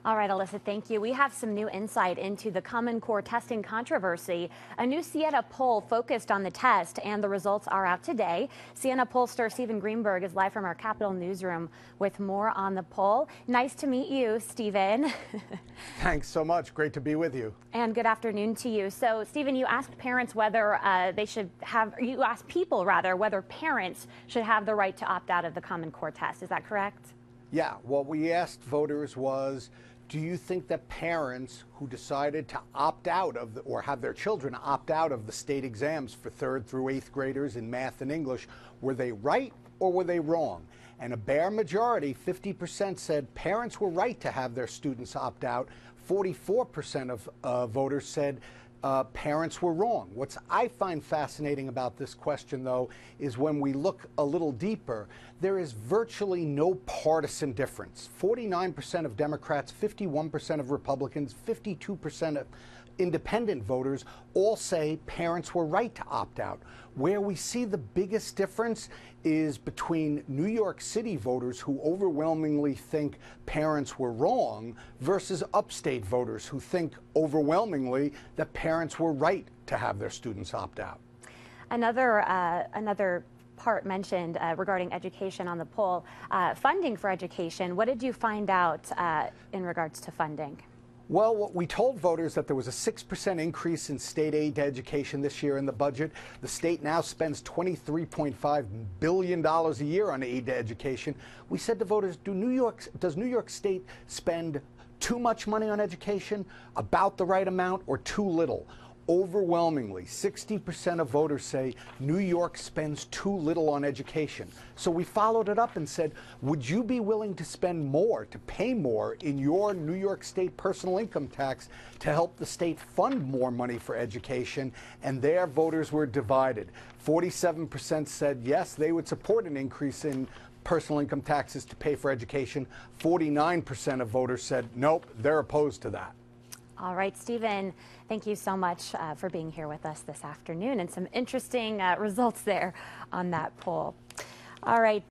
All right, Alyssa, thank you. We have some new insight into the Common Core testing controversy. A new Siena poll focused on the test, and the results are out today. Siena pollster Stephen Greenburg is live from our Capitol newsroom with more on the poll. Nice to meet you, Stephen. Thanks so much. Great to be with you. And good afternoon to you. So, Stephen, you asked parents whether you asked people rather, whether parents should have the right to opt out of the Common Core test. Is that correct? Yeah, what we asked voters was, do you think that parents who decided to opt out of or have their children opt out of the state exams for 3rd through 8th graders in math and English, were they right or were they wrong? And a bare majority, 50%, said parents were right to have their students opt out. 44% of voters said parents were wrong. What I find fascinating about this question, though, is when we look a little deeper, there is virtually no partisan difference. 49% of Democrats, 51% of Republicans, 52% of independent voters all say parents were right to opt out. Where we see the biggest difference is between New York City voters who overwhelmingly think parents were wrong versus upstate voters who think overwhelmingly that parents were right to have their students opt out. Another part mentioned regarding education on the poll, funding for education. What did you find out in regards to funding? Well, what we told voters that there was a 6% increase in state aid to education this year in the budget. The state now spends $23.5 billion a year on aid to education. We said to voters, does New York State spend too much money on education, about the right amount, or too little? Overwhelmingly, 60% of voters say New York spends too little on education. So we followed it up and said, would you be willing to spend more, to pay more in your New York State personal income tax to help the state fund more money for education? And their voters were divided. 47% said yes, they would support an increase in personal income taxes to pay for education. 49% of voters said nope, they're opposed to that. All right, Stephen, thank you so much for being here with us this afternoon, and some interesting results there on that poll. All right.